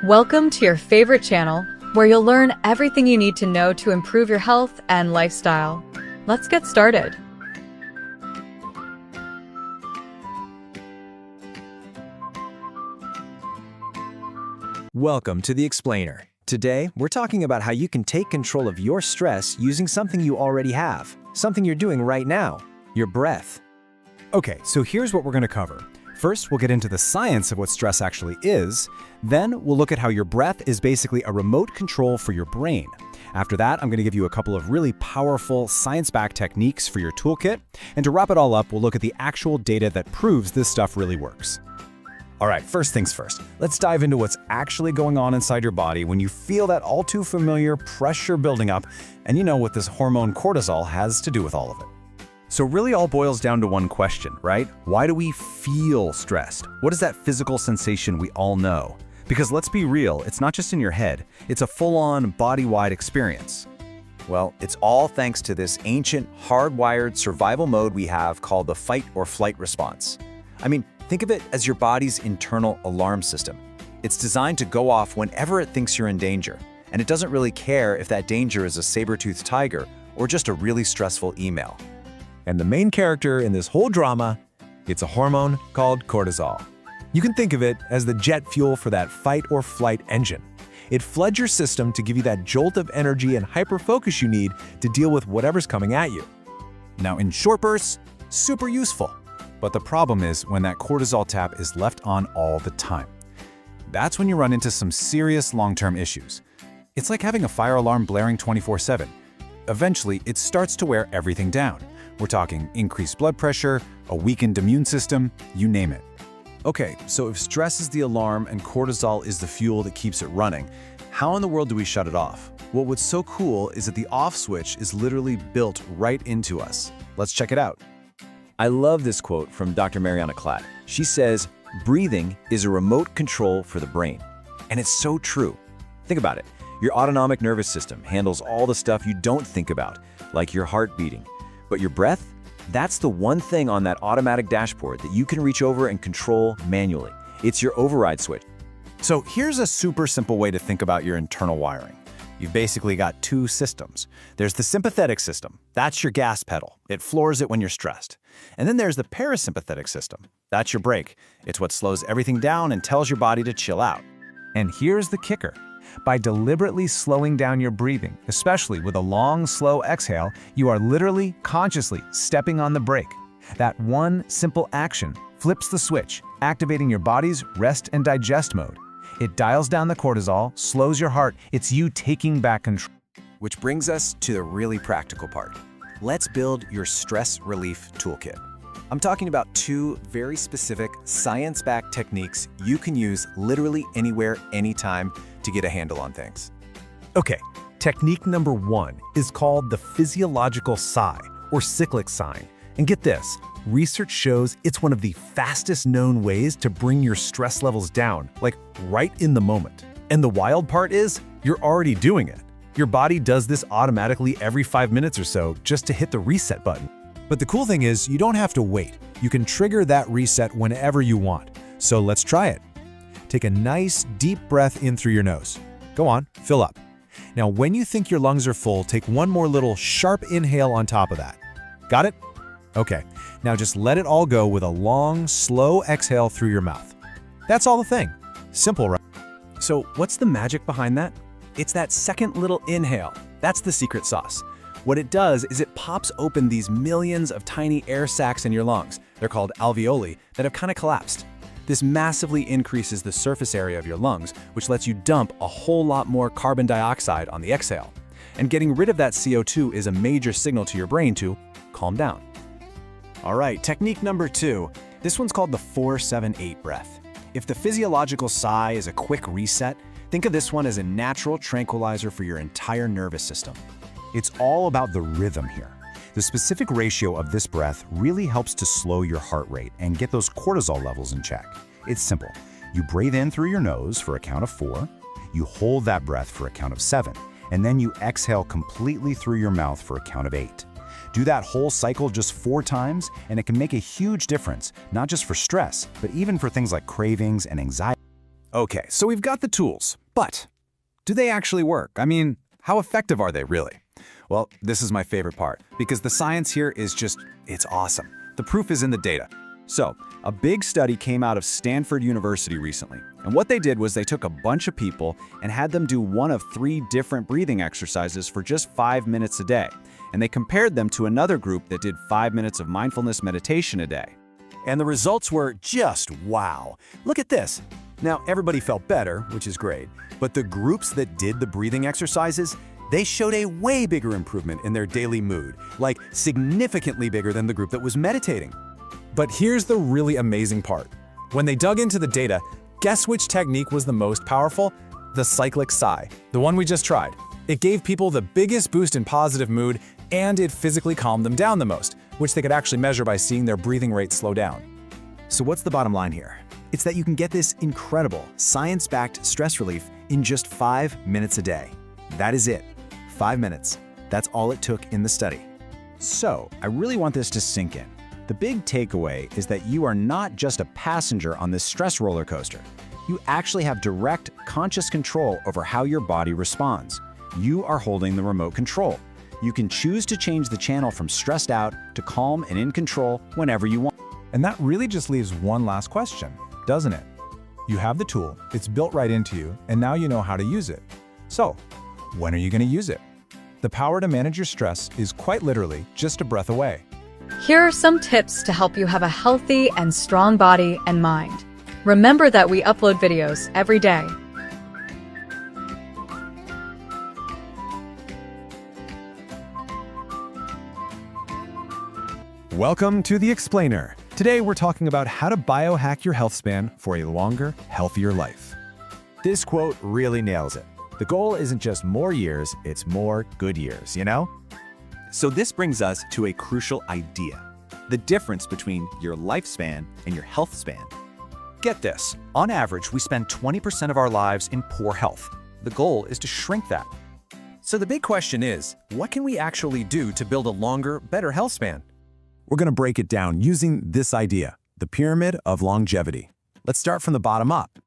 Welcome to your favorite channel, where you'll learn everything you need to know to improve your health and lifestyle. Let's get started. Welcome to The Explainer. Today, we're talking about how you can take control of your stress using something you already have, something you're doing right now, your breath. Okay, so here's what we're going to cover. First, we'll get into the science of what stress actually is. Then, we'll look at how your breath is basically a remote control for your brain. After that, I'm going to give you a couple of really powerful science-backed techniques for your toolkit. And to wrap it all up, we'll look at the actual data that proves this stuff really works. All right, first things first. Let's dive into what's actually going on inside your body when you feel that all too familiar pressure building up, and you know what this hormone cortisol has to do with all of it. So really all boils down to one question, right? Why do we feel stressed? What is that physical sensation we all know? Because let's be real, it's not just in your head, it's a full-on body-wide experience. Well, it's all thanks to this ancient, hardwired survival mode we have called the fight or flight response. I mean, think of it as your body's internal alarm system. It's designed to go off whenever it thinks you're in danger, and it doesn't really care if that danger is a saber-toothed tiger or just a really stressful email. And the main character in this whole drama, it's a hormone called cortisol. You can think of it as the jet fuel for that fight or flight engine. It floods your system to give you that jolt of energy and hyper-focus you need to deal with whatever's coming at you. Now, in short bursts, super useful. But the problem is when that cortisol tap is left on all the time. That's when you run into some serious long-term issues. It's like having a fire alarm blaring 24/7. Eventually, it starts to wear everything down. We're talking increased blood pressure, a weakened immune system, you name it. Okay, so if stress is the alarm and cortisol is the fuel that keeps it running, how in the world do we shut it off? Well, what's so cool is that the off switch is literally built right into us. Let's check it out. I love this quote from Dr. Mariana Klatt. She says, "Breathing is a remote control for the brain." And it's so true. Think about it. Your autonomic nervous system handles all the stuff you don't think about, like your heart beating. But your breath, that's the one thing on that automatic dashboard that you can reach over and control manually. It's your override switch. So here's a super simple way to think about your internal wiring. You've basically got two systems. There's the sympathetic system. That's your gas pedal. It floors it when you're stressed. And then there's the parasympathetic system. That's your brake. It's what slows everything down and tells your body to chill out. And here's the kicker. By deliberately slowing down your breathing, especially with a long, slow exhale, you are literally, consciously stepping on the brake. That one simple action flips the switch, activating your body's rest and digest mode. It dials down the cortisol, slows your heart. It's you taking back control. Which brings us to the really practical part. Let's build your stress relief toolkit. I'm talking about two very specific science-backed techniques you can use literally anywhere, anytime to get a handle on things. Okay, technique number one is called the physiological sigh or cyclic sign. And get this, research shows it's one of the fastest known ways to bring your stress levels down, like right in the moment. And the wild part is, you're already doing it. Your body does this automatically every 5 minutes or so just to hit the reset button. But the cool thing is, you don't have to wait. You can trigger that reset whenever you want. So let's try it. Take a nice, deep breath in through your nose. Go on, fill up. Now, when you think your lungs are full, take one more little sharp inhale on top of that. Got it? Okay, now just let it all go with a long, slow exhale through your mouth. That's all the thing. Simple, right? So what's the magic behind that? It's that second little inhale. That's the secret sauce. What it does is it pops open these millions of tiny air sacs in your lungs. They're called alveoli that have kind of collapsed. This massively increases the surface area of your lungs, which lets you dump a whole lot more carbon dioxide on the exhale. And getting rid of that CO2 is a major signal to your brain to calm down. All right, technique number two. This one's called the 4-7-8 breath. If the physiological sigh is a quick reset, think of this one as a natural tranquilizer for your entire nervous system. It's all about the rhythm here. The specific ratio of this breath really helps to slow your heart rate and get those cortisol levels in check. It's simple. You breathe in through your nose for a count of 4, you hold that breath for a count of 7, and then you exhale completely through your mouth for a count of 8. Do that whole cycle just 4 times, and it can make a huge difference, not just for stress, but even for things like cravings and anxiety. Okay, so we've got the tools, but do they actually work? I mean, how effective are they really? Well, this is my favorite part, because the science here is it's awesome. The proof is in the data. So, a big study came out of Stanford University recently, and what they did was they took a bunch of people and had them do one of 3 different breathing exercises for just 5 minutes a day, and they compared them to another group that did 5 minutes of mindfulness meditation a day. And the results were just wow. Look at this. Now, everybody felt better, which is great, but the groups that did the breathing exercises, they showed a way bigger improvement in their daily mood, like significantly bigger than the group that was meditating. But here's the really amazing part. When they dug into the data, guess which technique was the most powerful? The cyclic sigh, the one we just tried. It gave people the biggest boost in positive mood, and it physically calmed them down the most, which they could actually measure by seeing their breathing rate slow down. So what's the bottom line here? It's that you can get this incredible, science-backed stress relief in just 5 minutes a day. That is it. 5 minutes. That's all it took in the study. So, I really want this to sink in. The big takeaway is that you are not just a passenger on this stress roller coaster. You actually have direct, conscious control over how your body responds. You are holding the remote control. You can choose to change the channel from stressed out to calm and in control whenever you want. And that really just leaves one last question, doesn't it? You have the tool, it's built right into you, and now you know how to use it. So, when are you going to use it? The power to manage your stress is quite literally just a breath away. Here are some tips to help you have a healthy and strong body and mind. Remember that we upload videos every day. Welcome to The Explainer. Today we're talking about how to biohack your health span for a longer, healthier life. This quote really nails it. The goal isn't just more years, it's more good years, you know? So this brings us to a crucial idea: the difference between your lifespan and your health span. Get this, on average, we spend 20% of our lives in poor health. The goal is to shrink that. So the big question is, what can we actually do to build a longer, better health span? We're going to break it down using this idea, the pyramid of longevity. Let's start from the bottom up.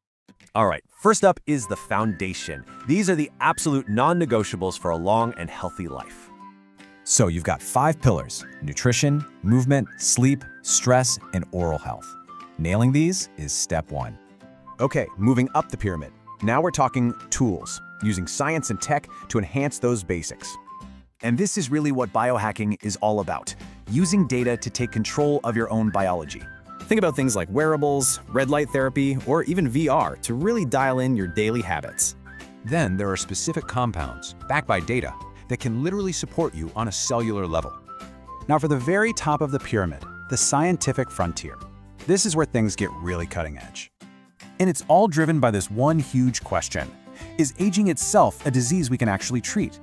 All right, first up is the foundation. These are the absolute non-negotiables for a long and healthy life. So you've got 5 pillars: nutrition, movement, sleep, stress, and oral health. Nailing these is step 1. Okay, moving up the pyramid. Now we're talking tools, using science and tech to enhance those basics. And this is really what biohacking is all about, using data to take control of your own biology. Think about things like wearables, red light therapy, or even VR to really dial in your daily habits. Then there are specific compounds, backed by data, that can literally support you on a cellular level. Now for the very top of the pyramid, the scientific frontier. This is where things get really cutting edge. And it's all driven by this one huge question: is aging itself a disease we can actually treat?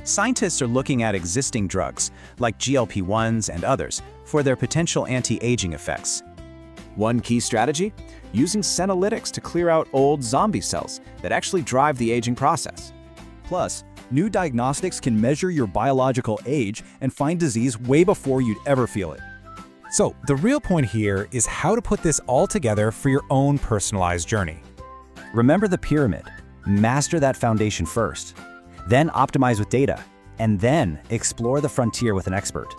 Scientists are looking at existing drugs, like GLP-1s and others, for their potential anti-aging effects. One key strategy? Using senolytics to clear out old zombie cells that actually drive the aging process. Plus, new diagnostics can measure your biological age and find disease way before you'd ever feel it. So the real point here is how to put this all together for your own personalized journey. Remember the pyramid. Master that foundation first. Then optimize with data, and then explore the frontier with an expert.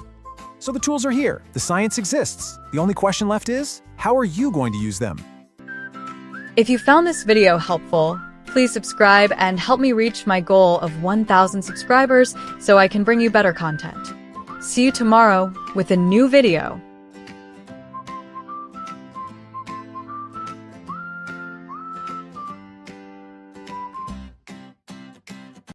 So the tools are here, the science exists. The only question left is, how are you going to use them? If you found this video helpful, please subscribe and help me reach my goal of 1,000 subscribers so I can bring you better content. See you tomorrow with a new video.